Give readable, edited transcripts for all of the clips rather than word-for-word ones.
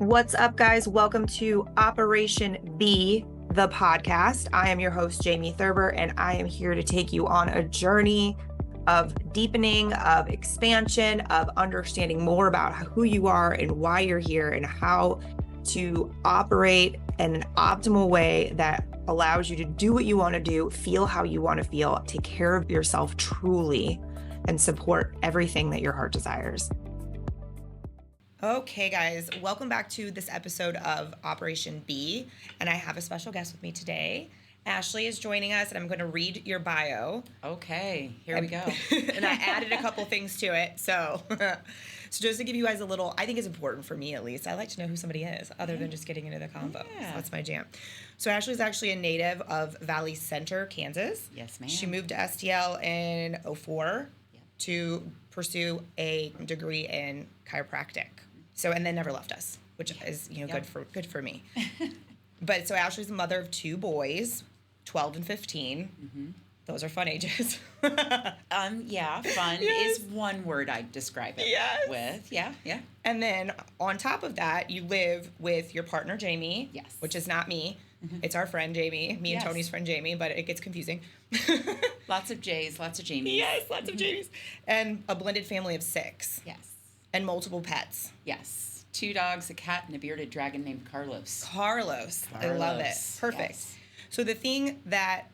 What's up, guys? Welcome to Operation B, the podcast. I am your host, Jamie Thurber, and I am here to take you on a journey of deepening, of expansion, of understanding more about who you are and why you're here and how to operate in an optimal way that allows you to do what you want to do, feel how you want to feel, take care of yourself truly, and support everything that your heart desires. Okay, guys, welcome back to this episode of Operation B, and I have a special guest with me today. Ashley is joining us, and I'm going to read your bio. Okay, here we go. And I added a couple things to it, so just to give you guys a little, I think it's important for me at least. I like to know who somebody is, other than just getting into the convo. Yeah. So that's my jam. So Ashley's actually a native of Valley Center, Kansas. Yes, ma'am. She moved to STL in 2004 to pursue a degree in chiropractic. So, and then never left us, which is, good for me. But so Ashley's the mother of two boys, 12 and 15. Mm-hmm. Those are fun ages. Yeah, fun Yes. is one word I'd describe it with. Yeah. And then on top of that, you live with your partner, Jamie. Yes. Which is not me. Mm-hmm. It's our friend, Jamie. Me and Tony's friend, Jamie, but it gets confusing. Lots of J's, lots of Jamies. Yes, lots of Jamies. And a blended family of 6. Yes. And multiple pets. Yes. 2 dogs, a cat, and a bearded dragon named Carlos. Carlos. I love it. Perfect. Yes. So the thing that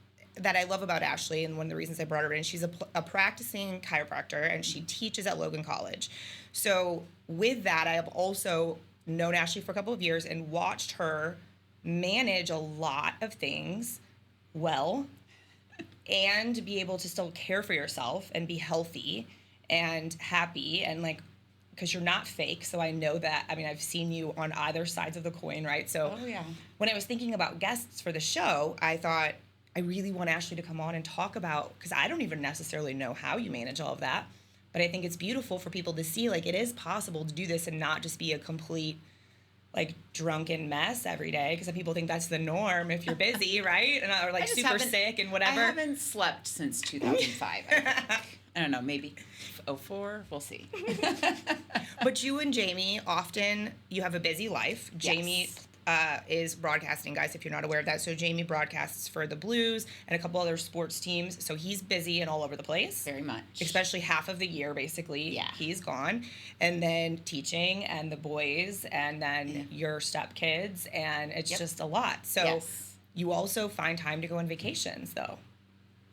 I love about Ashley, and one of the reasons I brought her in, she's a practicing chiropractor, and she teaches at Logan College. So with that, I have also known Ashley for a couple of years and watched her manage a lot of things well and be able to still care for yourself and be healthy and happy and because you're not fake, so I know that. I mean, I've seen you on either sides of the coin, right? So when I was thinking about guests for the show, I thought I really want Ashley to come on and talk about, because I don't even necessarily know how you manage all of that, but I think it's beautiful for people to see, it is possible to do this and not just be a complete, drunken mess every day, because some people think that's the norm if you're busy, right? And or super sick and whatever. I haven't slept since 2005, I think. I don't know, maybe 2004, we'll see. But you and Jamie, often you have a busy life. Jamie is broadcasting, guys, if you're not aware of that. So Jamie broadcasts for the Blues and a couple other sports teams. So he's busy and all over the place. Very much. Especially half of the year, basically. Yeah. He's gone. And then teaching and the boys and then your stepkids. And it's just a lot. So you also find time to go on vacations, though.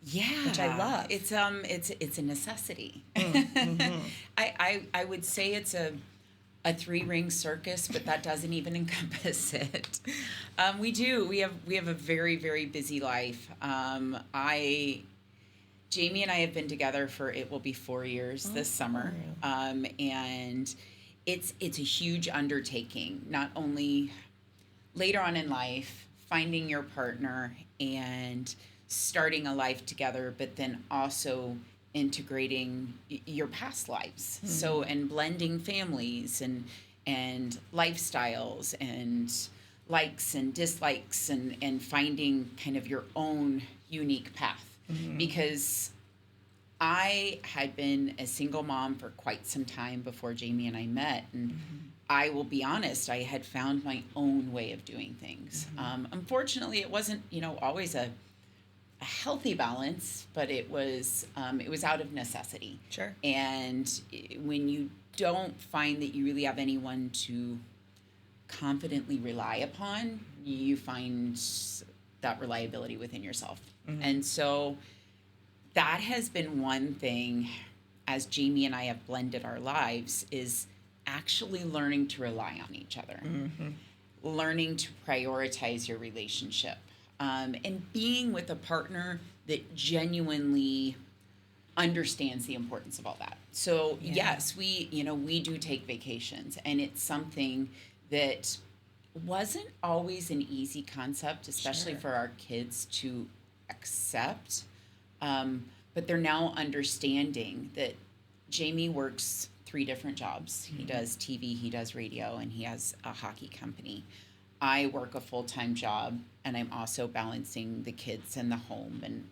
Yeah, which I love. It's a necessity. Mm-hmm. I would say it's a 3-ring circus, but that doesn't even encompass it. We have a very, very busy life. Jamie and I have been together for, it will be 4 years this summer, and it's a huge undertaking. Not only later on in life, finding your partner and starting a life together, but then also integrating your past lives. Mm-hmm. So, and blending families and lifestyles and likes and dislikes and finding kind of your own unique path. Mm-hmm. Because I had been a single mom for quite some time before Jamie and I met, and I will be honest, I had found my own way of doing things. Mm-hmm. Unfortunately, it wasn't, always a healthy balance, but it was out of necessity. Sure. And when you don't find that you really have anyone to confidently rely upon, you find that reliability within yourself. Mm-hmm. And so that has been one thing, as Jamie and I have blended our lives, is actually learning to rely on each other, learning to prioritize your relationship. And being with a partner that genuinely understands the importance of all that. So yes, we do take vacations, and it's something that wasn't always an easy concept, especially for our kids to accept. But they're now understanding that Jamie works 3 different jobs. Mm-hmm. He does TV, he does radio, and he has a hockey company. I work a full-time job, and I'm also balancing the kids and the home and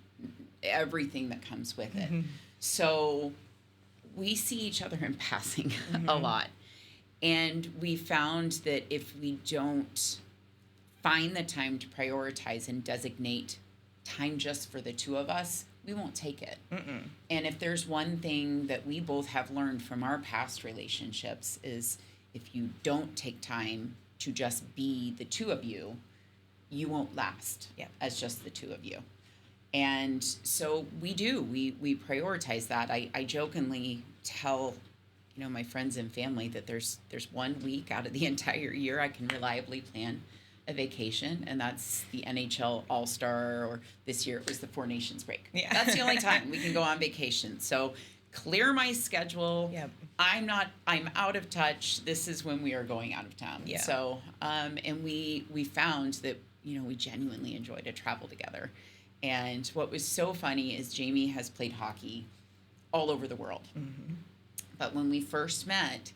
everything that comes with it. So we see each other in passing a lot. And we found that if we don't find the time to prioritize and designate time just for the two of us, we won't take it. Mm-mm. And if there's one thing that we both have learned from our past relationships is if you don't take time to just be the two of you, you won't last as just the two of you. And so we prioritize that. I jokingly tell, my friends and family that there's 1 week out of the entire year I can reliably plan a vacation, and that's the NHL All-Star, or this year it was the Four Nations break. Yeah. That's the only time we can go on vacation. So clear my schedule. Yep. I'm out of touch. This is when we are going out of town. Yeah. So, and we found that, we genuinely enjoy to travel together. And what was so funny is Jamie has played hockey all over the world. Mm-hmm. But when we first met,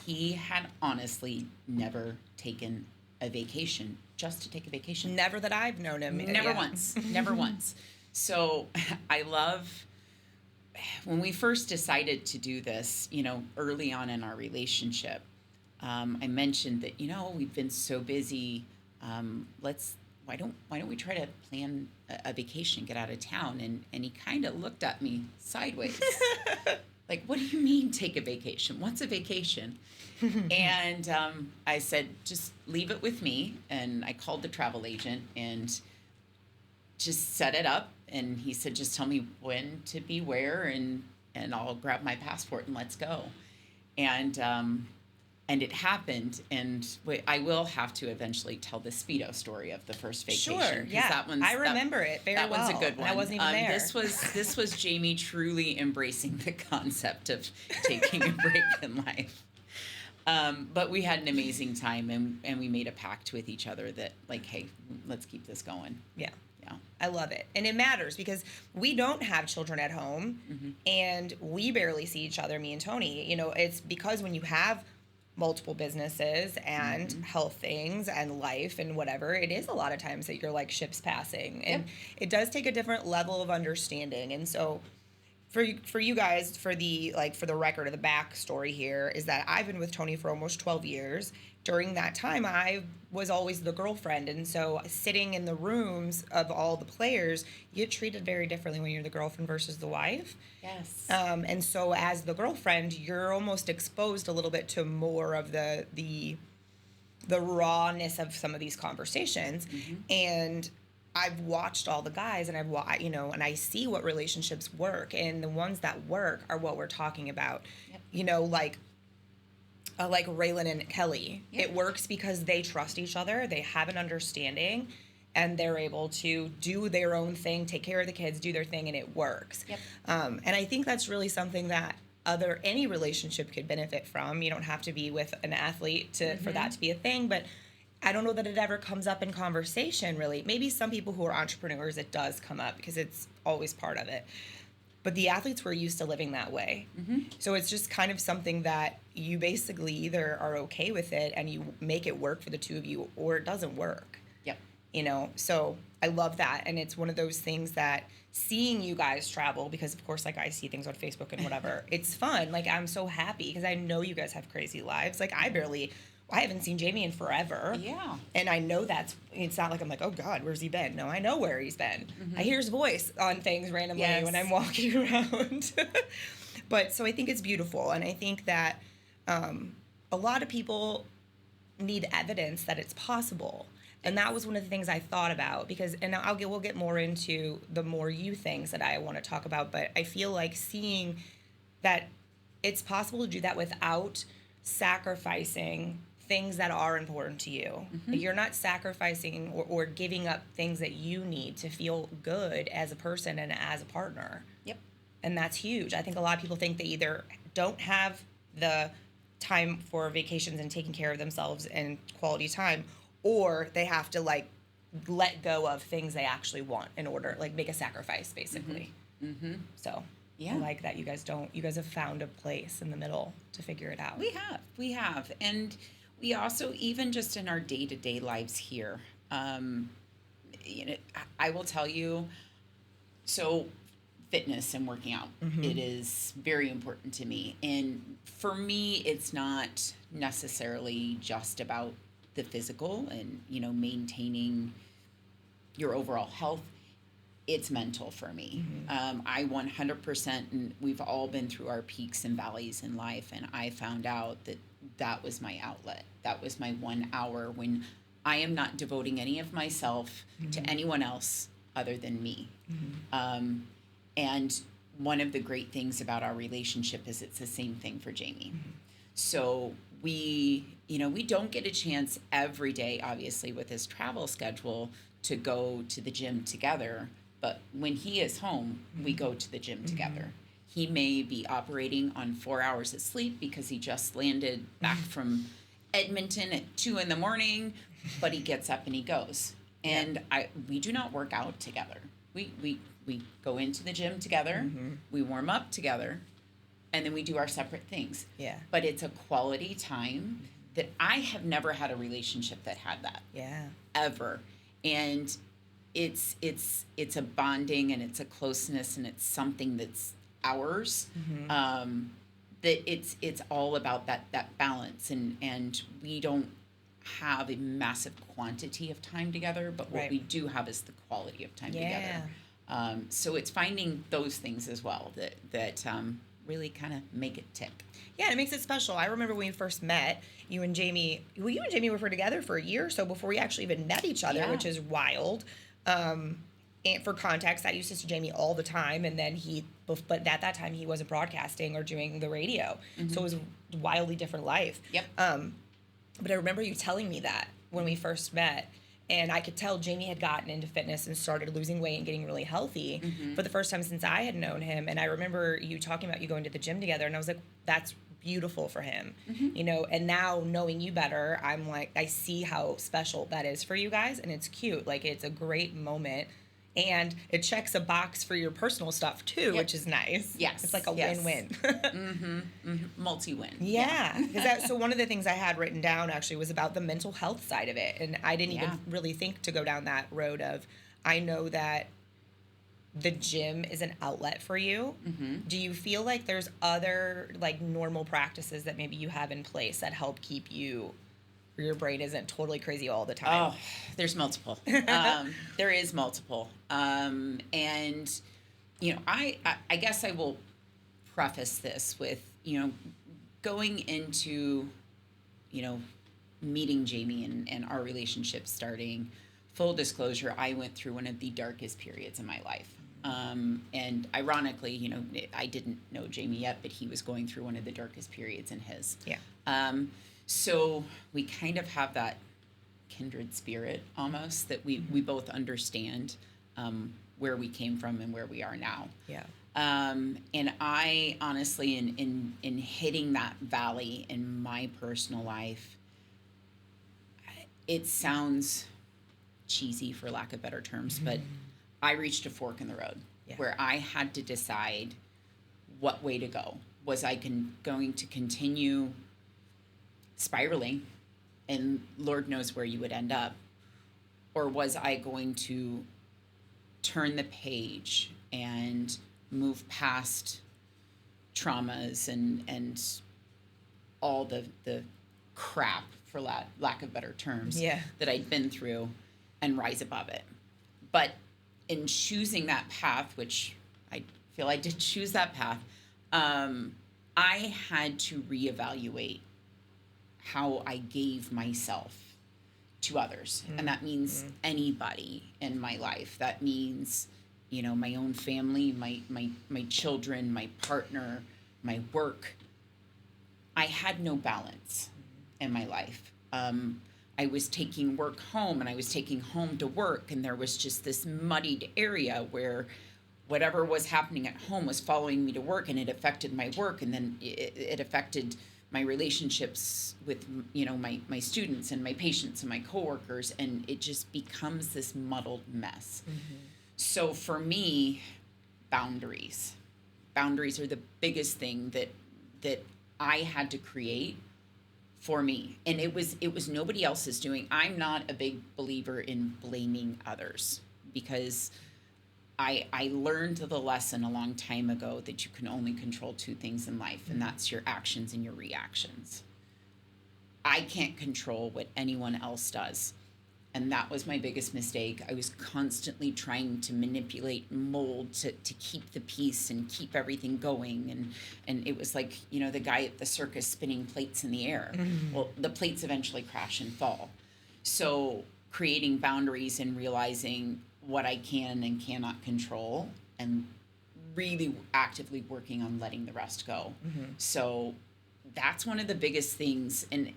he had honestly never taken a vacation just to take a vacation. Never that I've known him. Never once. Never once. So I love, when we first decided to do this, early on in our relationship, I mentioned that, we've been so busy. Why don't we try to plan a vacation, get out of town? And he kind of looked at me sideways. Like, what do you mean take a vacation? What's a vacation? And I said, just leave it with me. And I called the travel agent and just set it up. And he said, just tell me when to be where, and I'll grab my passport and let's go. And it happened, and I will have to eventually tell the Speedo story of the first vacation. Sure, yeah. I remember it very well. That one's a good one. I wasn't even there. This was Jamie truly embracing the concept of taking a break in life. But we had an amazing time, and we made a pact with each other that, like, hey, let's keep this going. Yeah. Yeah. I love it. And it matters because we don't have children at home, mm-hmm. and we barely see each other, me and Tony. It's because when you have multiple businesses and mm-hmm. health things and life and whatever, it is a lot of times that you're like ships passing, and it does take a different level of understanding. And so for you guys, for the record of the backstory here is that I've been with Tony for almost 12 years. During that time, I was always the girlfriend. And so sitting in the rooms of all the players, you get treated very differently when you're the girlfriend versus the wife. Yes. And so as the girlfriend, you're almost exposed a little bit to more of the rawness of some of these conversations. Mm-hmm. And I've watched all the guys, and and I see what relationships work, and the ones that work are what we're talking about. Yep. Like Raylan and Kelly. Yep. It works because they trust each other, they have an understanding, and they're able to do their own thing, take care of the kids, do their thing, and it works. Yep. And I think that's really something that any relationship could benefit from. You don't have to be with an athlete mm-hmm. for that to be a thing, but I don't know that it ever comes up in conversation, really. Maybe some people who are entrepreneurs, it does come up because it's always part of it. But the athletes were used to living that way. Mm-hmm. So it's just kind of something that you basically either are okay with it and you make it work for the two of you, or it doesn't work. Yep. So I love that. And it's one of those things that seeing you guys travel, because of course, like, I see things on Facebook and whatever, it's fun. Like, I'm so happy because I know you guys have crazy lives. Like, I haven't seen Jamie in forever. Yeah. And I know it's not like I'm like, oh God, where's he been? No, I know where he's been. Mm-hmm. I hear his voice on things randomly when I'm walking around. But so I think it's beautiful. And I think that a lot of people need evidence that it's possible. And that was one of the things I thought about we'll get more into the more you things that I want to talk about. But I feel like seeing that it's possible to do that without sacrificing things that are important to you. Mm-hmm. You're not sacrificing or giving up things that you need to feel good as a person and as a partner. Yep. And that's huge. I think a lot of people think they either don't have the time for vacations and taking care of themselves and quality time, or they have to let go of things they actually want in order, make a sacrifice, basically. Mm-hmm. Mm-hmm. So yeah. I like that you guys have found a place in the middle to figure it out. We have. And we also, even just in our day-to-day lives here, I will tell you, so fitness and working out. It is very important to me. And for me, it's not necessarily just about the physical and, maintaining your overall health. It's mental for me. I 100%, and we've all been through our peaks and valleys in life, and I found out that was my outlet. That was my 1 hour when I am not devoting any of myself to anyone else other than me. And one of the great things about our relationship is it's the same thing for Jamie. So we don't get a chance every day, obviously, with his travel schedule to go to the gym together. But when he is home, we go to the gym together. He may be operating on 4 hours of sleep because he just landed back from Edmonton at 2 a.m, but he gets up and he goes. And we do not work out together. We go into the gym together, we warm up together, and then we do our separate things. Yeah. But it's a quality time that I have never had a relationship that had that. Yeah. Ever. And it's a bonding and it's a closeness and it's something that's ours. That it's all about that balance, and we don't have a massive quantity of time together, but what we do have is the quality of time together. So it's finding those things as well that really kind of make it tick. Yeah, it makes it special. I remember when we first met, you and Jamie were together for a year or so before we actually even met each other, which is wild. And for context, I used to see Jamie all the time, and then but at that time he wasn't broadcasting or doing the radio, so it was a wildly different life. Yep. But I remember you telling me that when we first met, and I could tell Jamie had gotten into fitness and started losing weight and getting really healthy for the first time since I had known him. And I remember you talking about you going to the gym together, and I was like, that's beautiful for him, and now knowing you better, I'm like, I see how special that is for you guys, and it's cute. Like, it's a great moment, and it checks a box for your personal stuff too, which is nice. Yes. It's like a win-win. Multi-win. Yeah. So one of the things I had written down actually was about the mental health side of it, and I didn't even really think to go down that road of, I know that the gym is an outlet for you. Do you feel like there's other like normal practices that maybe you have in place that help keep you, or your brain isn't totally crazy all the time? Oh, there's multiple. There is multiple. And, I guess I will preface this with, going into, meeting Jamie and our relationship starting. Full disclosure, I went through one of the darkest periods in my life. And ironically, I didn't know Jamie yet, but he was going through one of the darkest periods in his. Yeah. So we kind of have that kindred spirit almost, that we both understand where we came from and where we are now. Yeah. And I honestly, in hitting that valley in my personal life, it sounds cheesy for lack of better terms, but I reached a fork in the road where I had to decide what way to go. Was I going to continue spiraling, and Lord knows where you would end up, or was I going to turn the page and move past traumas and all the crap, for lack of better terms, that I'd been through, and rise above it? But in choosing that path, which I feel I did choose that path, I had to reevaluate how I gave myself to others. And that means anybody in my life. That means, my own family, my children, my partner, my work. I had no balance in my life. I was taking work home, and I was taking home to work, and there was just this muddied area where whatever was happening at home was following me to work, and it affected my work, and then it affected my relationships with, my students and my patients and my coworkers, and it just becomes this muddled mess. So for me, boundaries are the biggest thing that I had to create for me. And it was nobody else's doing. I'm not a big believer in blaming others, because I learned the lesson a long time ago that you can only control two things in life, and that's your actions and your reactions. I can't control what anyone else does. And that was my biggest mistake. I was constantly trying to manipulate and mold to keep the peace and keep everything going. And it was like, the guy at the circus spinning plates in the air. Well, the plates eventually crash and fall. So creating boundaries and realizing what I can and cannot control, and really actively working on letting the rest go. So that's one of the biggest things. And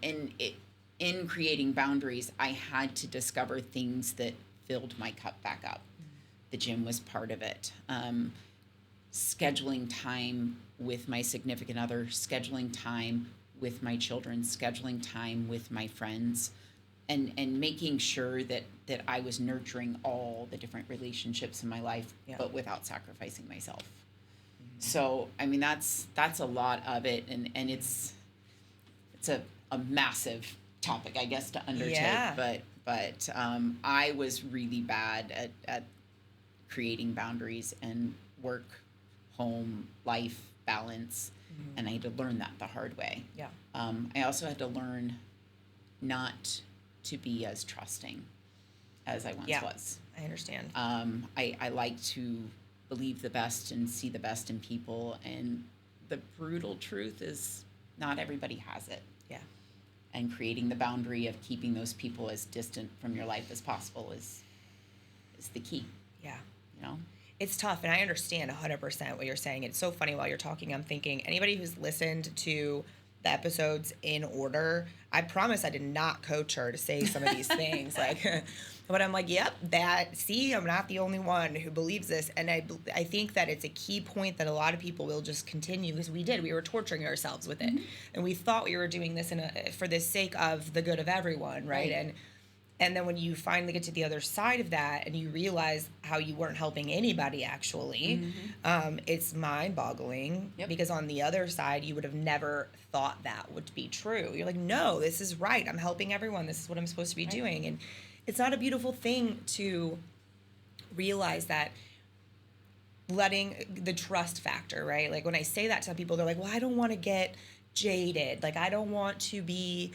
in creating boundaries, I had to discover things that filled my cup back up. The gym was part of it. Scheduling time with my significant other, scheduling time with my children, scheduling time with my friends, and making sure that I was nurturing all the different relationships in my life, but without sacrificing myself. So, I mean, that's a lot of it, and it's a massive topic, I guess, to undertake. But I was really bad at creating boundaries and work, home, life balance, and I had to learn that the hard way. I also had to learn not to be as trusting as I once was. I understand. I like to believe the best and see the best in people, and the brutal truth is not everybody has it. And creating the boundary of keeping those people as distant from your life as possible is the key. It's tough, and I understand 100% what you're saying. It's so funny while you're talking, I'm thinking, anybody who's listened to the episodes in order, I promise I did not coach her to say some of these things. But I'm like, yep, I'm not the only one who believes this. And I think that it's a key point that a lot of people will just continue, because we were torturing ourselves with it. And we thought we were doing this for the sake of the good of everyone, right? And then when you finally get to the other side of that and you realize how you weren't helping anybody actually, it's mind-boggling, because on the other side, you would have never thought that would be true. You're like, no, this is right. I'm helping everyone. This is what I'm supposed to be doing. And it's not a beautiful thing to realize that, letting the trust factor, right? Like when I say that to people, they're like, well, I don't want to get jaded. Like, I don't want to be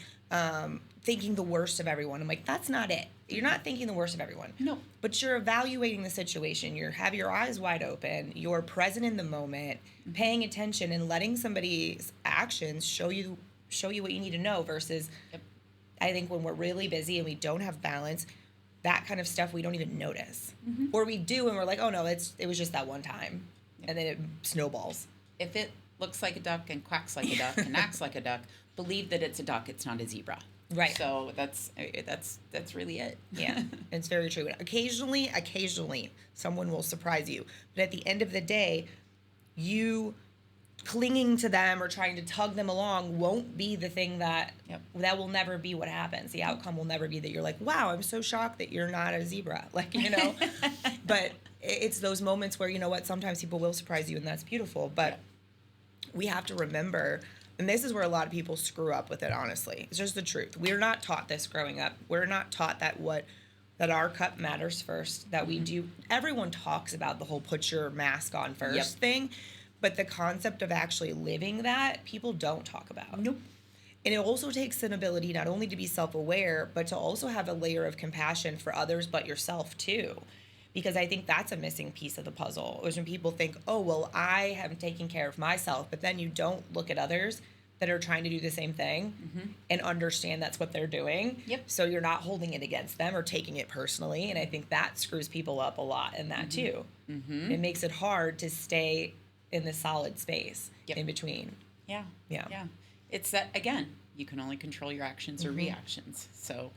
thinking the worst of everyone. I'm like, that's not it. You're not thinking the worst of everyone. No. But you're evaluating the situation. You have your eyes wide open. You're present in the moment, paying attention and letting somebody's actions show you what you need to know versus I think when we're really busy and we don't have balance, that kind of stuff we don't even notice. Or we do and we're like, oh no, it was just that one time. And then it snowballs. If it looks like a duck and quacks like a duck and acts like a duck, believe that it's a duck, it's not a zebra. Right. So that's really it. Yeah, it's very true. Occasionally, someone will surprise you. But at the end of the day, you clinging to them or trying to tug them along won't be the thing that will never be what happens. The outcome will never be that you're like, wow, I'm so shocked that you're not a zebra. But it's those moments where, you know what, sometimes people will surprise you and that's beautiful. But we have to remember, and this is where a lot of people screw up with it, honestly. It's just the truth. We're not taught this growing up. We're not taught that our cup matters first, that we do. Everyone talks about the whole put your mask on first thing. But the concept of actually living that, people don't talk about. Nope. And it also takes an ability not only to be self-aware, but to also have a layer of compassion for others but yourself too. Because I think that's a missing piece of the puzzle. Is when people think, oh, well, I am taking care of myself. But then you don't look at others that are trying to do the same thing and understand that's what they're doing. So you're not holding it against them or taking it personally. And I think that screws people up a lot in that too. It makes it hard to stay in the solid space in between. Yeah. It's that, again, you can only control your actions or reactions. So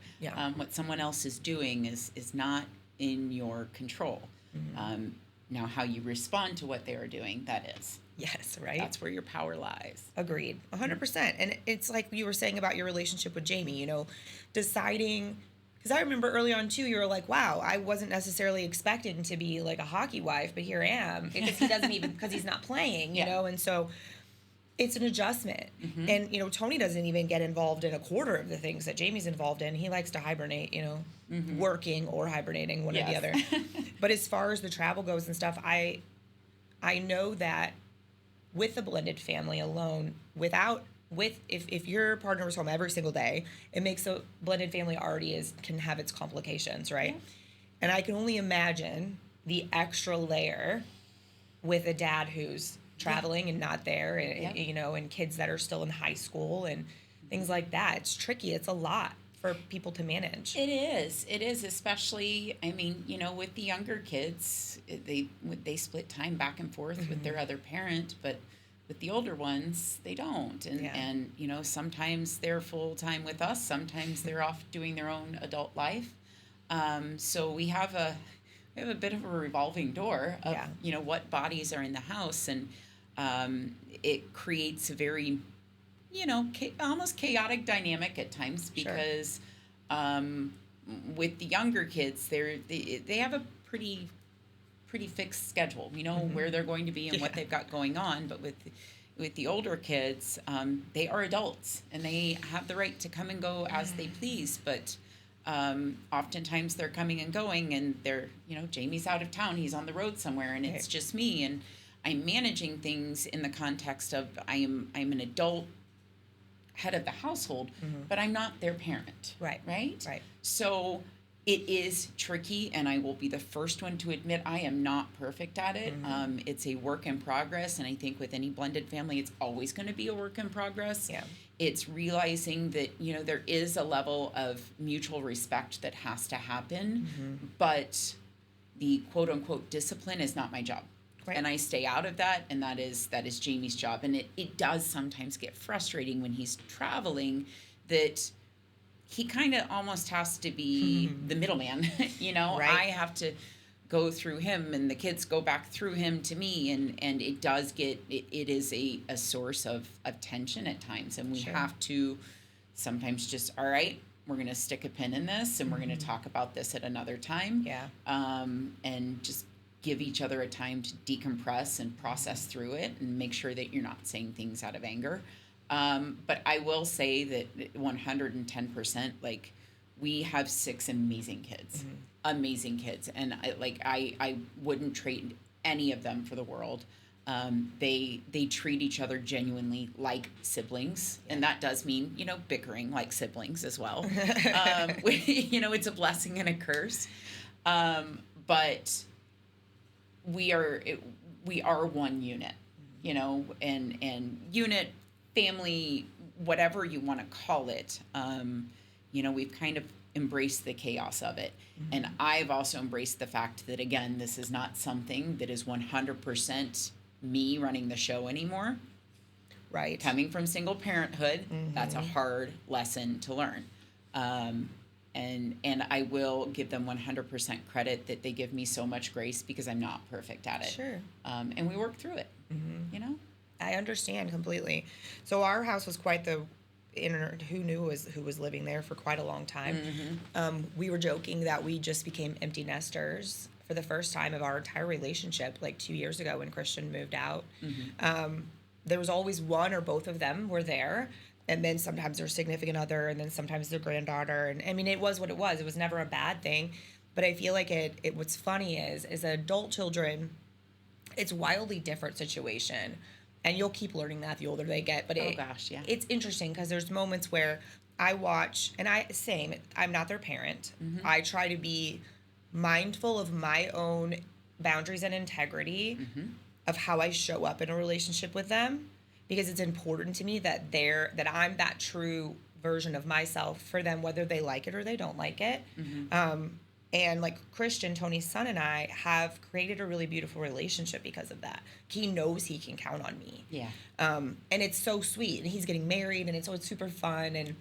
what someone else is doing is not in your control. Now, how you respond to what they are doing, that is. Yes, right? That's where your power lies. Agreed. 100%. And it's like you were saying about your relationship with Jamie, deciding... Because I remember early on, too, you were like, wow, I wasn't necessarily expecting to be like a hockey wife, but here I am. Because he doesn't even... Because he's not playing, you know? And so it's an adjustment. Mm-hmm. And, you know, Tony doesn't even get involved in a quarter of the things that Jamie's involved in. He likes to hibernate, you know, Mm-hmm. working or hibernating, one or the Yes. other. But as far as the travel goes and stuff, I know that with the blended family alone, if your partner was home every single day, it makes a blended family can have its complications, right? Yeah. And I can only imagine the extra layer with a dad who's traveling and not there, and Yeah. you know, and kids that are still in high school and things like that. It's tricky. It's a lot for people to manage. It is, especially, I mean, you know, with the younger kids, they split time back and forth with their other parent, but with the older ones, they don't. And you know, sometimes they're full time with us, sometimes they're off doing their own adult life. So we have a bit of a revolving door of, you know, what bodies are in the house, and it creates a very, you know, almost chaotic dynamic at times, because with the younger kids, they have a pretty fixed schedule, you know, where they're going to be and what they've got going on. But with the older kids, they are adults and they have the right to come and go as they please. But oftentimes they're coming and going, and they're, you know, Jamie's out of town, he's on the road somewhere, and it's just me, and I'm managing things in the context of I'm an adult head of the household, but I'm not their parent. Right. So it is tricky, and I will be the first one to admit I am not perfect at it. It's a work in progress, and I think with any blended family, it's always going to be a work in progress. Yeah. It's realizing that, you know, there is a level of mutual respect that has to happen, but the quote unquote discipline is not my job. Right. And I stay out of that, and that is Jamie's job. And it does sometimes get frustrating when he's traveling, that he kind of almost has to be the middleman. You know, Right. I have to go through him, and the kids go back through him to me, and it does get, it is a source of tension at times, and we have to sometimes just, all right, we're going to stick a pin in this, and we're going to talk about this at another time. And just give each other a time to decompress and process through it, and make sure that you're not saying things out of anger. But I will say that 110%, like, we have 6 amazing kids, and I wouldn't trade any of them for the world. They treat each other genuinely like siblings, and that does mean, you know, bickering like siblings as well. You know, it's a blessing and a curse, but we are one unit, you know, and unit, family, whatever you want to call it. You know, we've kind of embraced the chaos of it. And I've also embraced the fact that, again, this is not something that is 100% me running the show anymore. Right. Coming from single parenthood, that's a hard lesson to learn. And I will give them 100% credit that they give me so much grace, because I'm not perfect at it. Sure. And we work through it, you know? I understand completely. So our house was quite the who was living there for quite a long time. We were joking that we just became empty nesters for the first time of our entire relationship, like 2 years ago when Christian moved out. There was always one or both of them were there, and then sometimes their significant other, and then sometimes their granddaughter. And I mean, it was what it was. It was never a bad thing. But I feel like it what's funny is adult children, it's a wildly different situation. And you'll keep learning that the older they get. But it's interesting, because there's moments where I watch, and I'm not their parent. I try to be mindful of my own boundaries and integrity of how I show up in a relationship with them, because it's important to me that I'm that true version of myself for them, whether they like it or they don't like it. And like Christian, Tony's son, and I have created a really beautiful relationship because of that. He knows he can count on me. Yeah. And it's so sweet. And he's getting married, and it's super fun. And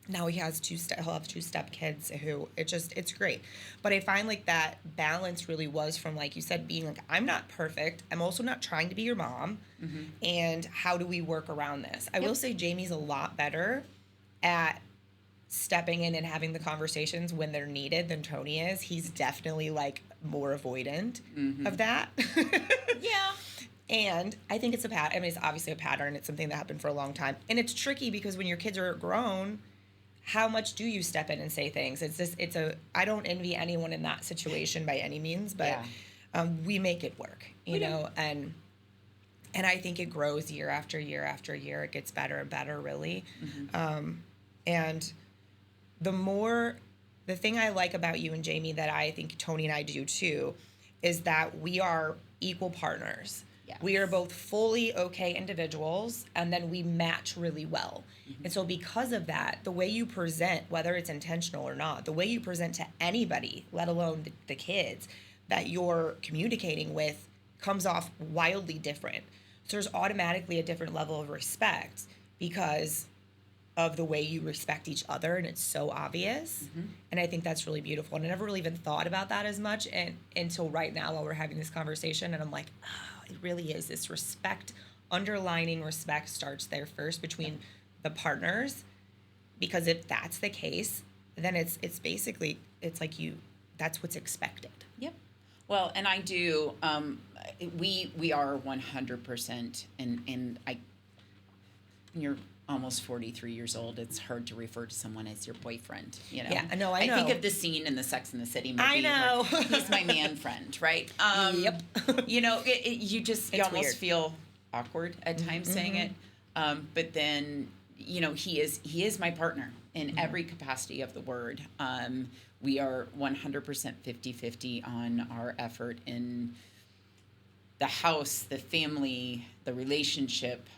now he'll have 2 step kids who it's great. But I find like that balance really was from, like you said, being like, I'm not perfect. I'm also not trying to be your mom. And how do we work around this? I will say Jamie's a lot better at stepping in and having the conversations when they're needed than Tony is. He's definitely like more avoidant of that. And I think it's a pattern. I mean, it's obviously a pattern. It's something that happened for a long time. And it's tricky because when your kids are grown, how much do you step in and say things? I don't envy anyone in that situation by any means, but we make it work, you know, and I think it grows year after year after year. It gets better and better, really. And the thing I like about you and Jamie that I think Tony and I do too, is that we are equal partners. Yes. We are both fully okay individuals, and then we match really well. And so because of that, the way you present, whether it's intentional or not, the way you present to anybody, let alone the kids that you're communicating with, comes off wildly different. So there's automatically a different level of respect because of the way you respect each other, and it's so obvious. And I think that's really beautiful. And I never really even thought about that as much until right now while we're having this conversation. And I'm like, oh, it really is. This respect, underlining respect starts there first between the partners, because if that's the case, then it's basically, it's like that's what's expected. Yep. Well, and I do, we are 100%, and you're almost 43 years old. It's hard to refer to someone as your boyfriend, you know? Yeah, I know. I think of the scene in the Sex and the City movie. I know. Where he's my man friend, right? Yep. You know, you almost weird. Feel awkward at times saying it. But then, you know, he is my partner in every capacity of the word. We are 100% 50-50 on our effort in the house, the family, the relationship,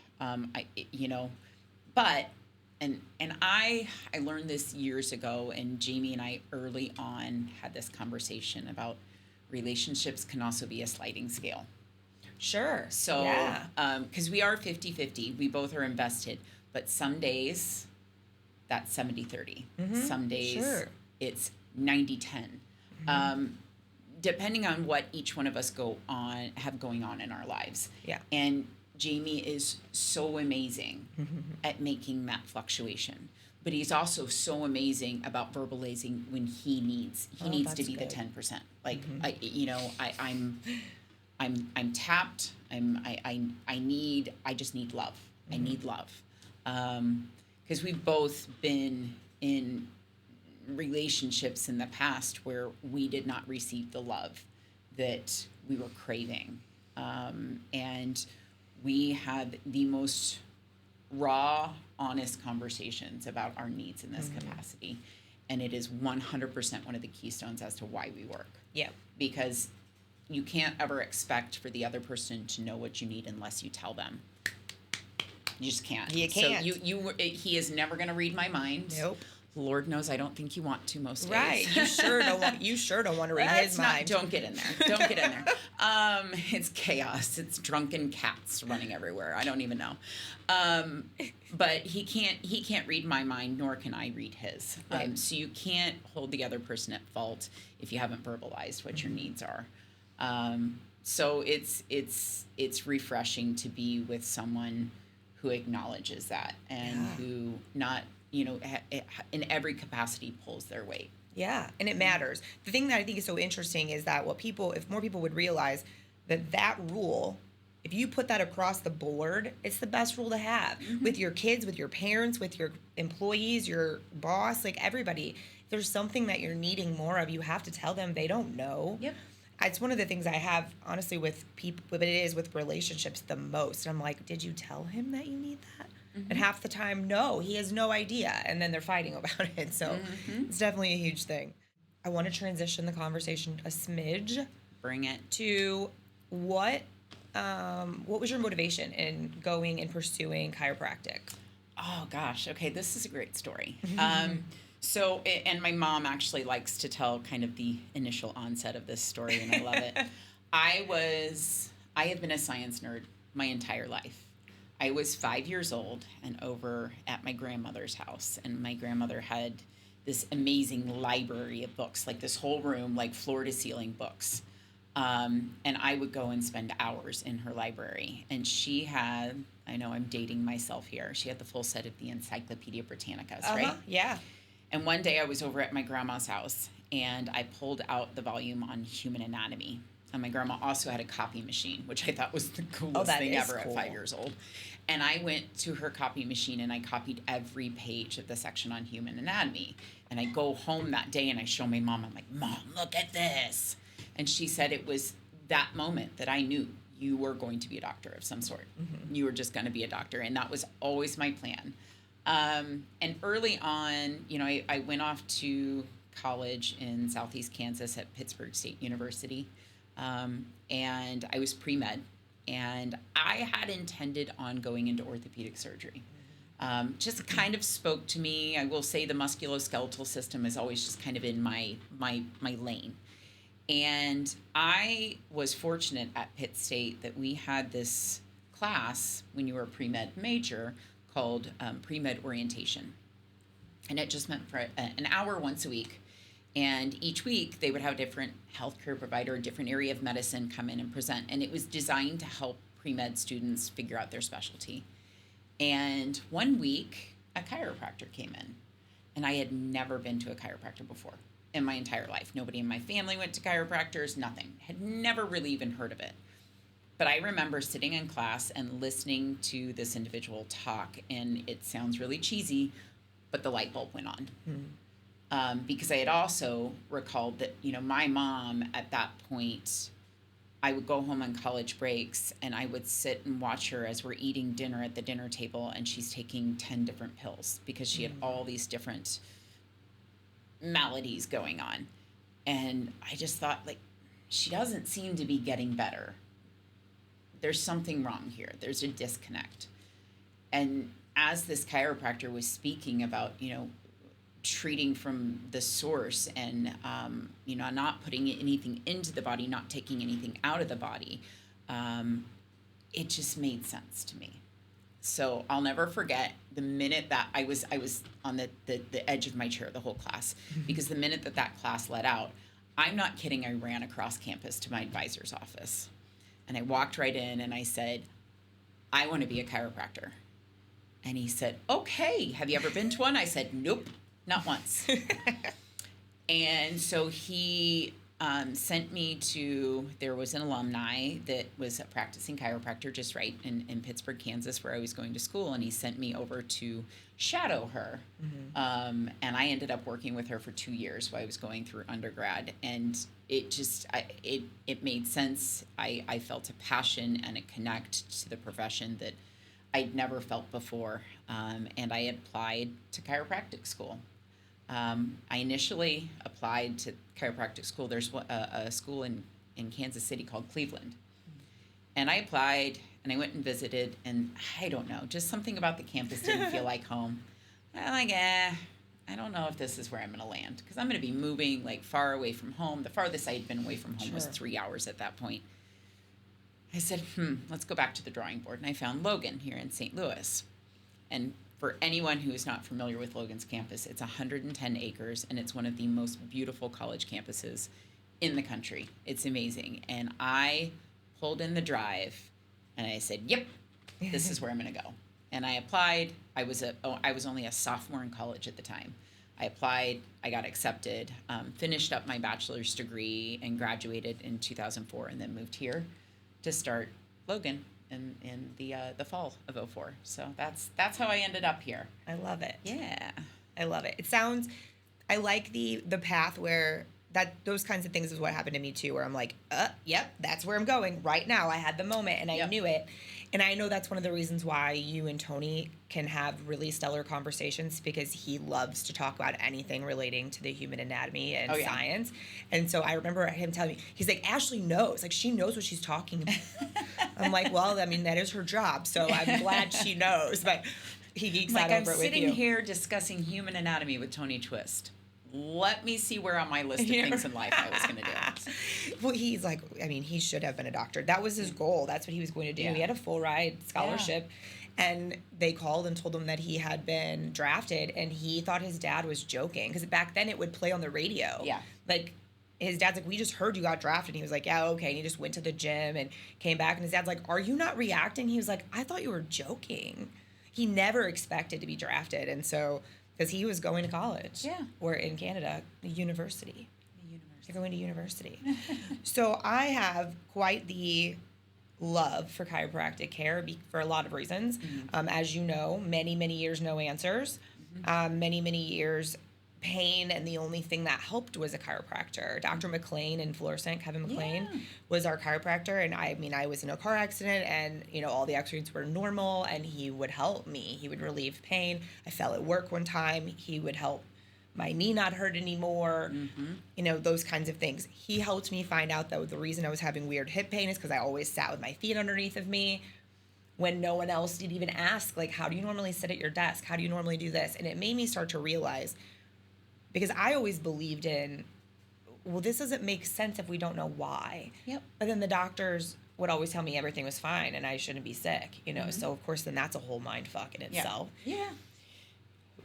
but I learned this years ago, and Jamie and I early on had this conversation about relationships can also be a sliding scale. Sure. So, because we are 50-50, we both are invested, but some days that's 70-30. Some days it's 90-10. Depending on what each one of us have going on in our lives. Yeah. And Jamie is so amazing at making that fluctuation, but he's also so amazing about verbalizing when he needs to be good. The 10%. Like, I'm tapped. I just need love. I need love. Because we've both been in relationships in the past where we did not receive the love that we were craving. And we had the most raw, honest conversations about our needs in this capacity. And it is 100% one of the keystones as to why we work. Yeah. Because you can't ever expect for the other person to know what you need unless you tell them. You just can't. You can't. So he is never going to read my mind. Nope. Lord knows I don't think you want to most days. Right. You sure don't want to read his mind. Don't get in there. It's chaos. It's drunken cats running everywhere. I don't even know. But he can't read my mind, nor can I read his. Right. So you can't hold the other person at fault if you haven't verbalized what your needs are. So it's refreshing to be with someone who acknowledges that and who not, in every capacity pulls their weight. Yeah, and it matters. The thing that I think is so interesting is that if more people would realize that rule, if you put that across the board, it's the best rule to have with your kids, with your parents, with your employees, your boss, like everybody. If there's something that you're needing more of, you have to tell them. They don't know. Yep. It's one of the things I have, honestly, with people, but it is with relationships the most. I'm like, did you tell him that you need that? And half the time, no, he has no idea. And then they're fighting about it. So it's definitely a huge thing. I want to transition the conversation a smidge. Bring it. To what was your motivation in going and pursuing chiropractic? Oh, gosh. Okay, this is a great story. So, and my mom actually likes to tell kind of the initial onset of this story, and I love it. I have been a science nerd my entire life. I was 5 years old and over at my grandmother's house, and my grandmother had this amazing library of books, like this whole room, like floor to ceiling books. And I would go and spend hours in her library. And she had, I know I'm dating myself here, she had the full set of the Encyclopedia Britannicas, right? Yeah. And one day I was over at my grandma's house, and I pulled out the volume on human anatomy. And my grandma also had a copy machine, which I thought was the coolest that thing is ever cool. at 5 years old. And I went to her copy machine and I copied every page of the section on human anatomy. And I go home that day and I show my mom, I'm like, Mom, look at this. And she said it was that moment that I knew you were going to be a doctor of some sort. Mm-hmm. You were just going to be a doctor. And that was always my plan. And early on, you know, I went off to college in Southeast Kansas at Pittsburgh State University. And I was pre-med. And I had intended on going into orthopedic surgery. Just kind of spoke to me. I will say the musculoskeletal system is always just kind of in my lane. And I was fortunate at Pitt State that we had this class when you were a pre-med major called pre-med orientation. And it just meant for an hour once a week. And each week they would have a different healthcare provider, a different area of medicine come in and present. And it was designed to help pre-med students figure out their specialty. And one week, a chiropractor came in. And I had never been to a chiropractor before in my entire life. Nobody in my family went to chiropractors, nothing. Had never really even heard of it. But I remember sitting in class and listening to this individual talk. And it sounds really cheesy, but the light bulb went on. Mm-hmm. Because I had also recalled that, you know, my mom at that point, I would go home on college breaks and I would sit and watch her as we're eating dinner at the dinner table and she's taking 10 different pills because she had all these different maladies going on. And I just thought, like, she doesn't seem to be getting better. There's something wrong here. There's a disconnect. And as this chiropractor was speaking about, you know, treating from the source and, you know, not putting anything into the body, not taking anything out of the body, it just made sense to me. So I'll never forget the minute that I was on the edge of my chair the whole class, because the minute that class let out, I'm not kidding, I ran across campus to my advisor's office. And I walked right in and I said, I want to be a chiropractor. And he said, okay, have you ever been to one? I said, nope. Not once. And so he sent me to, there was an alumni that was a practicing chiropractor just right in Pittsburgh, Kansas, where I was going to school. And he sent me over to shadow her. Mm-hmm. And I ended up working with her for 2 years while I was going through undergrad. And it just, it made sense. I felt a passion and a connect to the profession that I'd never felt before. And I applied to chiropractic school. I initially applied to chiropractic school. There's a school in Kansas City called Cleveland. And I applied, and I went and visited, and I don't know, just something about the campus didn't feel like home. I'm like, I don't know if this is where I'm going to land, because I'm going to be moving, like, far away from home. The farthest I had been away from home was 3 hours at that point. I said, let's go back to the drawing board. And I found Logan here in St. Louis. And for anyone who is not familiar with Logan's campus, it's 110 acres, and it's one of the most beautiful college campuses in the country. It's amazing. And I pulled in the drive, and I said, yep, this is where I'm going to go. And I applied. I was only a sophomore in college at the time. I applied. I got accepted, finished up my bachelor's degree, and graduated in 2004, and then moved here to start Logan in the fall of 2004. So that's how I ended up here. I love it. Yeah. I love it. It sounds, I like the path where those kinds of things is what happened to me too, where I'm like, yep, that's where I'm going right now. I had the moment and I knew it. And I know that's one of the reasons why you and Tony can have really stellar conversations, because he loves to talk about anything relating to the human anatomy and science. And so I remember him telling me, he's like, Ashley knows, like, she knows what she's talking about. I'm like, well, I mean, that is her job, so I'm glad she knows. But he geeks out over it with you. I'm sitting here discussing human anatomy with Tony Twist. Let me see where on my list of things in life I was going to do. Well, he's like, I mean, he should have been a doctor. That was his goal. That's what he was going to do. Yeah. He had a full ride scholarship. Yeah. And they called and told him that he had been drafted, and he thought his dad was joking, because back then it would play on the radio. Yeah. Like, his dad's like, we just heard you got drafted. And he was like, yeah, okay. And he just went to the gym and came back. And his dad's like, are you not reacting? He was like, I thought you were joking. He never expected to be drafted. And so, because he was going to college. Yeah. Or in Canada, the university. You're going to university. So I have quite the love for chiropractic care for a lot of reasons. As you know, many, many years, no answers. Many, many years, pain, and the only thing that helped was a chiropractor. Dr. McLean in Florissant, Kevin McLean, was our chiropractor. And I was in a car accident, and, all the x-rays were normal, and he would help me. He would relieve pain. I fell at work one time. He would help my knee not hurt anymore, those kinds of things. He helped me find out that the reason I was having weird hip pain is because I always sat with my feet underneath of me when no one else did even ask, like, how do you normally sit at your desk? How do you normally do this? And it made me start to realize, because I always believed in, well, this doesn't make sense if we don't know why. Yep. But then the doctors would always tell me everything was fine and I shouldn't be sick, So, of course, then that's a whole mind fuck in itself. Yeah.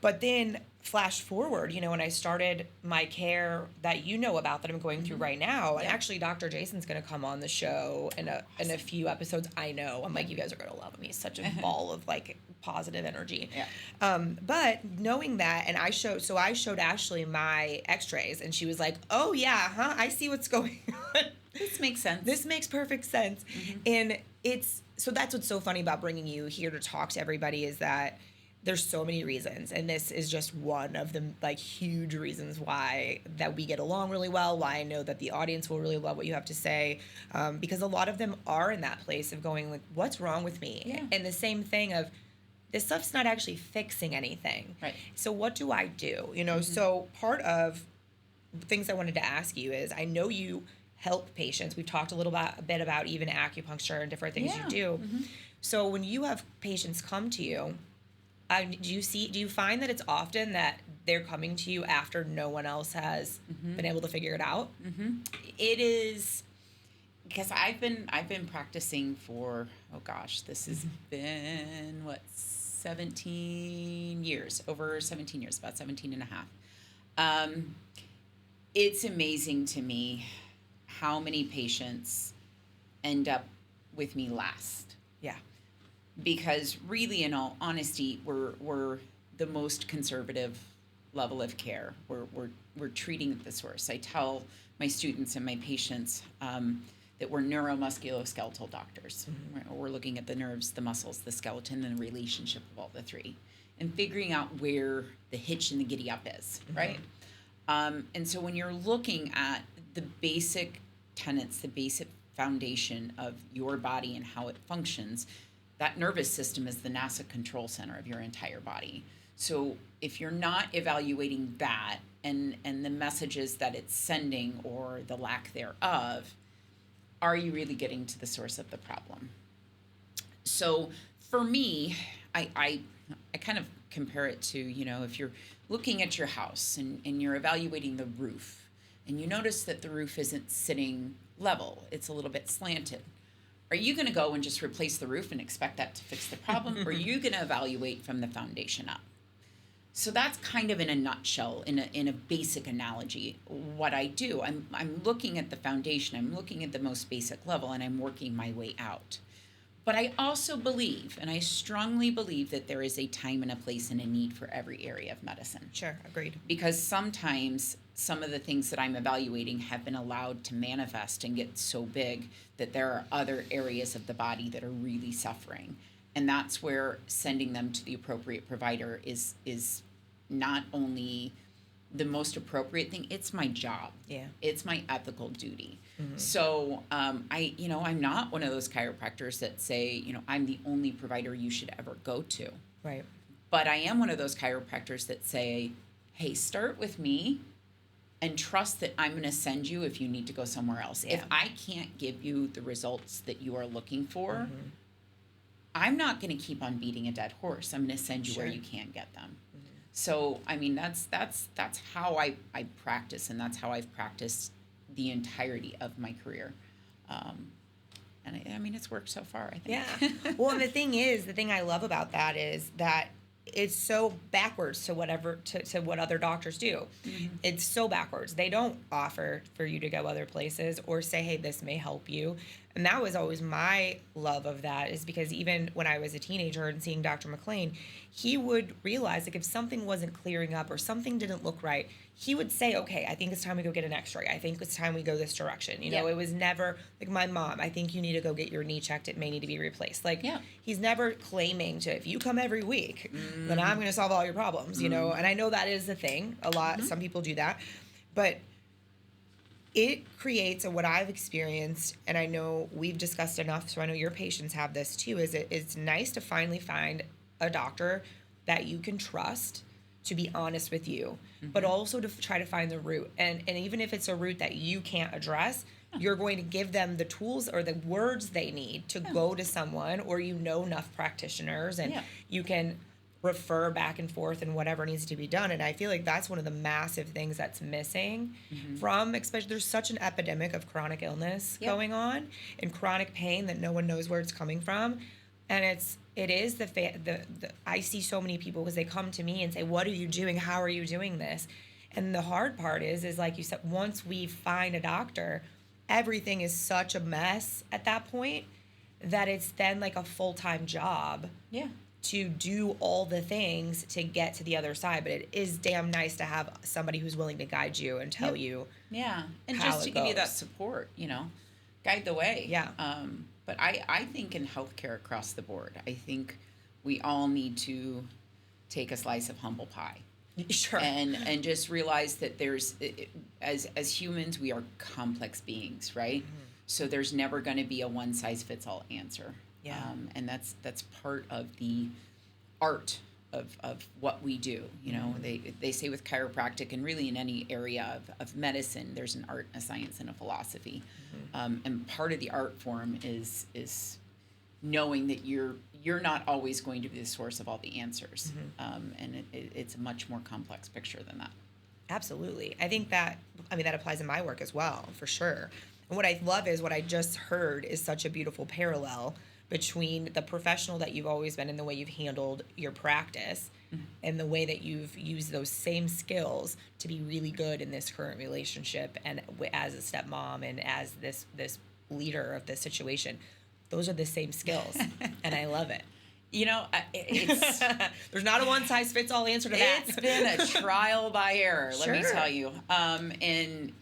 But then flash forward, when I started my care that about that I'm going through right now, and actually Dr. Jason's going to come on the show in a few episodes. I know. I'm like, you guys are going to love him. He's such a ball of like positive energy. Yeah. But knowing that, and I showed Ashley my x-rays, and she was like, oh yeah, I see what's going on. This makes sense. This makes perfect sense. And that's what's so funny about bringing you here to talk to everybody, is that there's so many reasons, and this is just one of the like huge reasons why that we get along really well, why I know that the audience will really love what you have to say, because a lot of them are in that place of going like, what's wrong with me? Yeah. And the same thing of, this stuff's not actually fixing anything. Right. So what do I do? So part of things I wanted to ask you is, I know you help patients. We've talked a bit about even acupuncture and different things you do. So when you have patients come to you, do you find that it's often that they're coming to you after no one else has been able to figure it out? It is, because I've been practicing for, this has been 17 years, over 17 years, about 17 and a half. It's amazing to me how many patients end up with me last. Yeah. Because really, in all honesty, we're the most conservative level of care. We're treating at the source. I tell my students and my patients that we're neuromusculoskeletal doctors. We're looking at the nerves, the muscles, the skeleton, and the relationship of all the three, and figuring out where the hitch and the giddy up is, right? And so when you're looking at the basic tenets, the basic foundation of your body and how it functions, that nervous system is the NASA control center of your entire body. So if you're not evaluating that and the messages that it's sending, or the lack thereof, are you really getting to the source of the problem? So for me, I kind of compare it to, if you're looking at your house and you're evaluating the roof, and you notice that the roof isn't sitting level, it's a little bit slanted. Are you going to go and just replace the roof and expect that to fix the problem? Or are you going to evaluate from the foundation up? So that's kind of in a nutshell, in a basic analogy, what I do. I'm looking at the foundation, I'm looking at the most basic level, and I'm working my way out. But I also believe, and I strongly believe, that there is a time and a place and a need for every area of medicine. Sure, agreed. Because sometimes some of the things that I'm evaluating have been allowed to manifest and get so big that there are other areas of the body that are really suffering. And that's where sending them to the appropriate provider is not only the most appropriate thing, it's my job. Yeah. It's my ethical duty. So I'm not one of those chiropractors that say, I'm the only provider you should ever go to. Right. But I am one of those chiropractors that say, hey, start with me and trust that I'm going to send you if you need to go somewhere else. Yeah. If I can't give you the results that you are looking for, I'm not going to keep on beating a dead horse. I'm going to send you where you can get them. So, that's how I practice, and that's how I've practiced the entirety of my career. And it's worked so far, I think. Yeah. Well, and the thing I love about that is that it's so backwards to what other doctors do. It's so backwards. They don't offer for you to go other places or say, hey, this may help you. And that was always my love of that, is because even when I was a teenager and seeing Dr. McLean, he would realize, like, if something wasn't clearing up or something didn't look right, he would say, okay, I think it's time we go get an x-ray. I think it's time we go this direction. You know, it was never like my mom, I think you need to go get your knee checked. It may need to be replaced. Like, he's never claiming to, if you come every week, then I'm going to solve all your problems, you know? And I know that is the thing. A lot, some people do that. But it creates, what I've experienced, and I know we've discussed enough, so I know your patients have this too, is it's nice to finally find a doctor that you can trust to be honest with you, but also to try to find the root. And even if it's a root that you can't address, you're going to give them the tools or the words they need to go to someone, or enough practitioners, and you can refer back and forth and whatever needs to be done. And I feel like that's one of the massive things that's missing from, especially, there's such an epidemic of chronic illness going on and chronic pain that no one knows where it's coming from. And it is the I see so many people, because they come to me and say, what are you doing? How are you doing this? And the hard part is like you said, once we find a doctor, everything is such a mess at that point that it's then like a full-time job. To do all the things to get to the other side. But it is damn nice to have somebody who's willing to guide you and tell you and how just to give you that support, you know, guide the way. But I think in healthcare across the board, I think we all need to take a slice of humble pie. And just realize that there's, as humans, we are complex beings, right? So there's never going to be a one-size-fits-all answer. And that's part of the art of what we do. You know, they say with chiropractic, and really in any area of medicine, there's an art, a science, and a philosophy. And part of the art form is knowing that you're not always going to be the source of all the answers. And it's a much more complex picture than that. Absolutely. I think that applies in my work as well, for sure. And what I love is what I just heard is such a beautiful parallel between the professional that you've always been and the way you've handled your practice and the way that you've used those same skills to be really good in this current relationship and as a stepmom and as this leader of this situation. Those are the same skills, and I love it. You know, it's there's not a one-size-fits-all answer to that. It's been a trial by error, let me tell you. And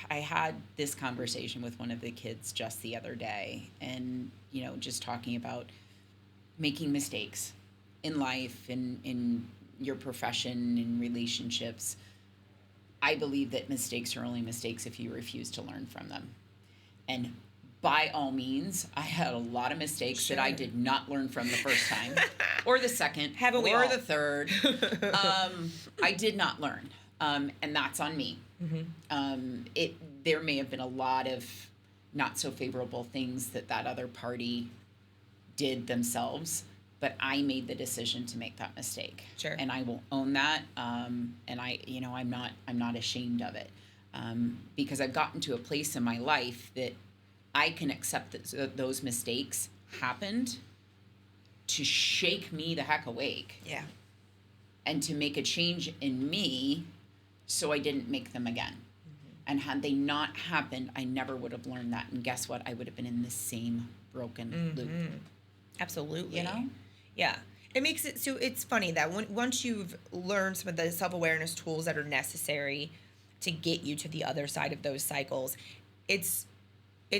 I had this conversation with one of the kids just the other day, and, you know, just talking about making mistakes in life and in your profession, in relationships. I believe that mistakes are only mistakes if you refuse to learn from them. And by all means, I had a lot of mistakes that I did not learn from the first time, or the second, or the third. I did not learn, and that's on me. There may have been a lot of not so favorable things that other party did themselves, but I made the decision to make that mistake. And I will own that. And I'm not ashamed of it. Because I've gotten to a place in my life that I can accept that those mistakes happened to shake me the heck awake. And to make a change in me so I didn't make them again. And had they not happened, I never would have learned that. And guess what? I would have been in the same broken loop. Absolutely. You know? Yeah. It makes it so it's funny that once you've learned some of the self-awareness tools that are necessary to get you to the other side of those cycles, it's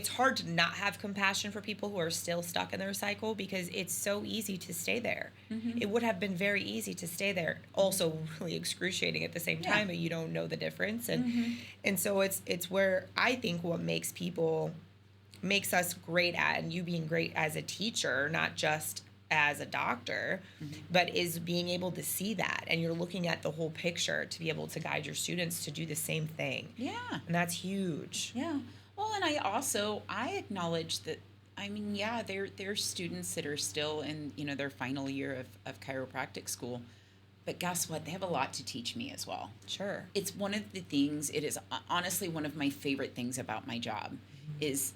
hard to not have compassion for people who are still stuck in their cycle, because it's so easy to stay there. It would have been very easy to stay there. Also really excruciating at the same time, but you don't know the difference. And so it's where I think what makes us great at, and you being great as a teacher, not just as a doctor, but is being able to see that, and you're looking at the whole picture to be able to guide your students to do the same thing. And that's huge. Well, and I acknowledge that, there's students that are still in, their final year of chiropractic school, but guess what? They have a lot to teach me as well. It's one of the things, it is honestly one of my favorite things about my job is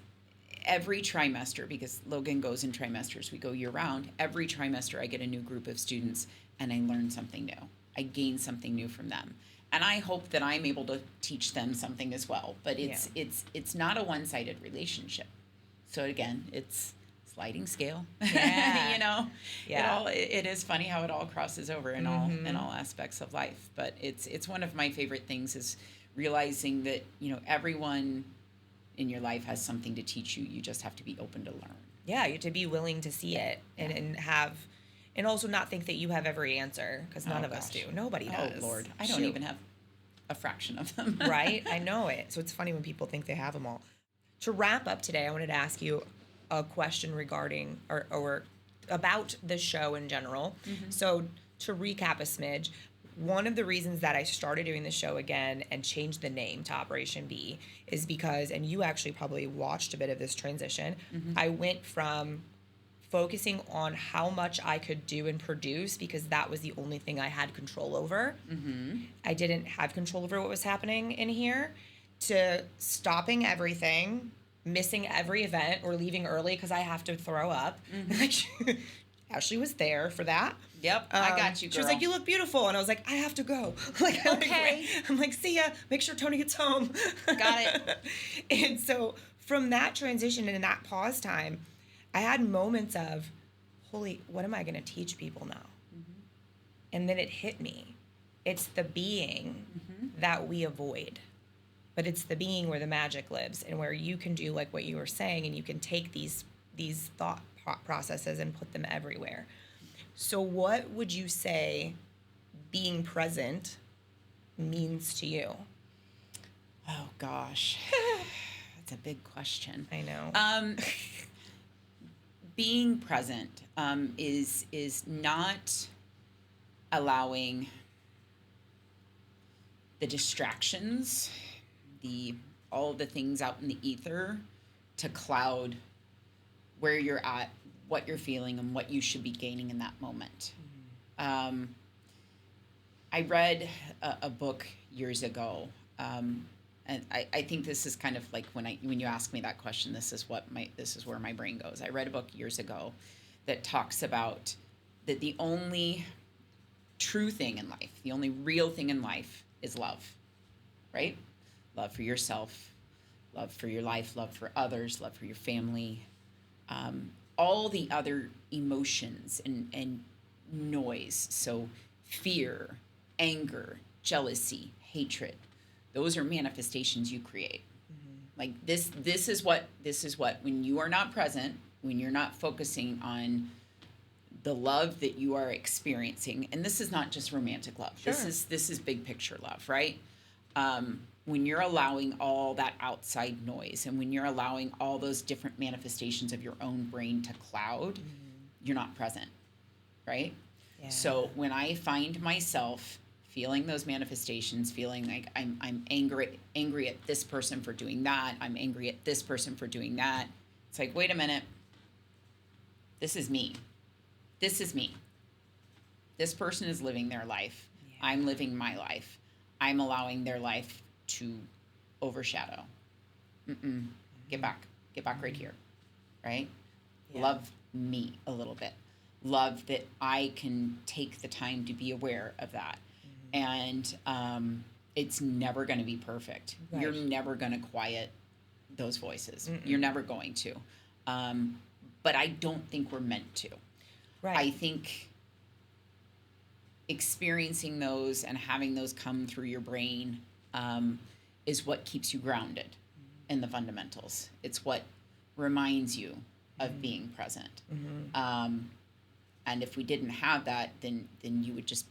every trimester, because Logan goes in trimesters, we go year round, every trimester I get a new group of students and I learn something new. I gain something new from them. and I hope that I'm able to teach them something as well. But it's not a one-sided relationship. So again, it's sliding scale. Yeah. You know, Yeah. it is funny how it all crosses over in all aspects of life. But it's one of my favorite things is realizing that, you know, everyone in your life has something to teach you. You just have to be open to learn. Yeah, you have to be willing to see it and have, and also not think that you have every answer, because none of us do. Nobody does. Oh, Lord. I don't even have a fraction of them. Right? I know it. So it's funny when people think they have them all. To wrap up today, I wanted to ask you a question regarding or about the show in general. So to recap a smidge, one of the reasons that I started doing the show again and changed the name to Operation B is because, and you actually probably watched a bit of this transition, I went from focusing on how much I could do and produce because that was the only thing I had control over. I didn't have control over what was happening in here, to stopping everything, missing every event, or leaving early because I have to throw up. Ashley was there for that. Yep, I got you, girl. She was like, "You look beautiful," and I was like, "I have to go." Okay. I'm like, "See ya. Make sure Tony gets home." Got it. And so from that transition and in that pause time, I had moments of, "Holy, what am I going to teach people now?" And then it hit me. It's the being that we avoid. But it's the being where the magic lives, and where you can do like what you were saying, and you can take these thought processes and put them everywhere. So what would you say being present means to you? Oh, gosh. That's a big question. I know. Being present is not allowing the distractions, all the things out in the ether to cloud where you're at, what you're feeling, and what you should be gaining in that moment. I read a book years ago, and I think this is kind of like when you ask me that question, this is where my brain goes. I read a book years ago that talks about that the only true thing in life, the only real thing in life is love, right? Love for yourself, love for your life, love for others, love for your family. All the other emotions and noise, so fear, anger, jealousy, hatred, those are manifestations you create. Like this is what when you are not present, when you're not focusing on the love that you are experiencing, and this is not just romantic love. Sure. This is big picture love, right? When you're allowing all that outside noise, and when you're allowing all those different manifestations of your own brain to cloud, you're not present, right? Yeah. So when I find myself feeling those manifestations, feeling like I'm angry at this person for doing that, I'm angry at this person for doing that, it's like, wait a minute, this is me. This is me. This person is living their life. Yeah. I'm living my life. I'm allowing their life to overshadow. Get back right here, right? Yeah. Love me a little bit. Love that I can take the time to be aware of that. And it's never going to be perfect. Right. You're never going to quiet those voices. You're never going to. But I don't think we're meant to. Right. I think experiencing those and having those come through your brain is what keeps you grounded in the fundamentals. It's what reminds you of being present. And if we didn't have that, then you would just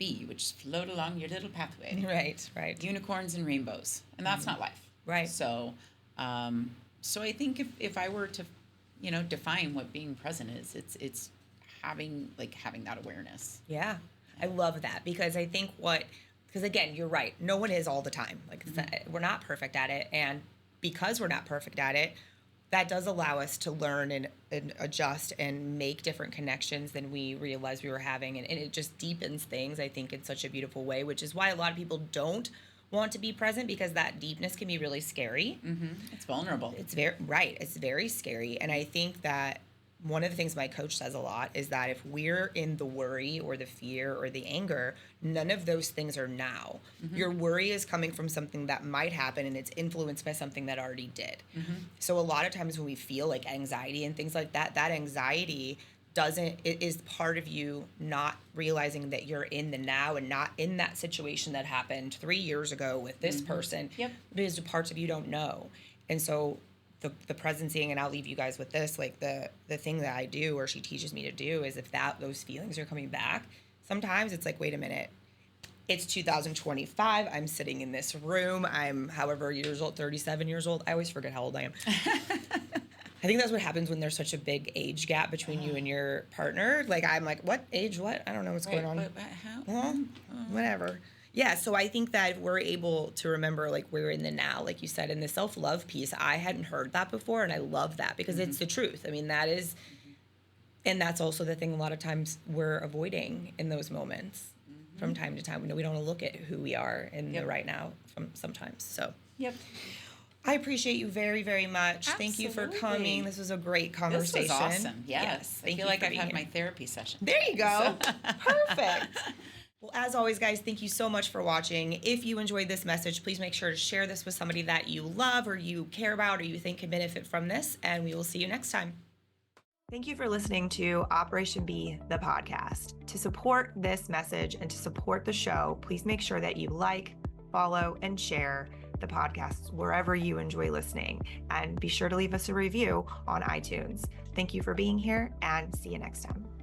float along your little pathway. Right. Unicorns and rainbows, and that's not life. Right. So, so I think if I were to, define what being present is, it's having that awareness. Yeah. I love that, because I think because again, you're right. No one is all the time. Like we're not perfect at it. And because we're not perfect at it, that does allow us to learn and adjust and make different connections than we realized we were having. And it just deepens things, I think, in such a beautiful way, which is why a lot of people don't want to be present, because that deepness can be really scary. It's vulnerable. It's very scary. And I think that one of the things my coach says a lot is that if we're in the worry or the fear or the anger, none of those things are now. Your worry is coming from something that might happen, and it's influenced by something that already did. So a lot of times when we feel like anxiety and things like that, that anxiety it is part of you not realizing that you're in the now and not in that situation that happened 3 years ago with this person. Because the parts of you don't know. And so the presencing, and I'll leave you guys with this, like the thing that I do, or she teaches me to do, is if those feelings are coming back, sometimes it's like, wait a minute, it's 2025, I'm sitting in this room, I'm however years old, 37 years old, I always forget how old I am. I think that's what happens when there's such a big age gap between you and your partner. Like, I'm like, what age, what? I don't know what's going on. How? Whatever. Yeah, so I think that if we're able to remember, like, we're in the now, like you said, and the self-love piece, I hadn't heard that before, and I love that because it's the truth. I mean, that is, and that's also the thing a lot of times we're avoiding in those moments from time to time. We don't want to look at who we are in the right now sometimes. So. I appreciate you very, very much. Absolutely. Thank you for coming. This was a great conversation. This was awesome. Yes. I feel like I've had my therapy session. There you go. Perfect. Well, as always, guys, thank you so much for watching. If you enjoyed this message, please make sure to share this with somebody that you love or you care about or you think can benefit from this, and we will see you next time. Thank you for listening to Operation B, the podcast. To support this message and to support the show, please make sure that you like, follow, and share the podcast wherever you enjoy listening, and be sure to leave us a review on iTunes. Thank you for being here, and see you next time.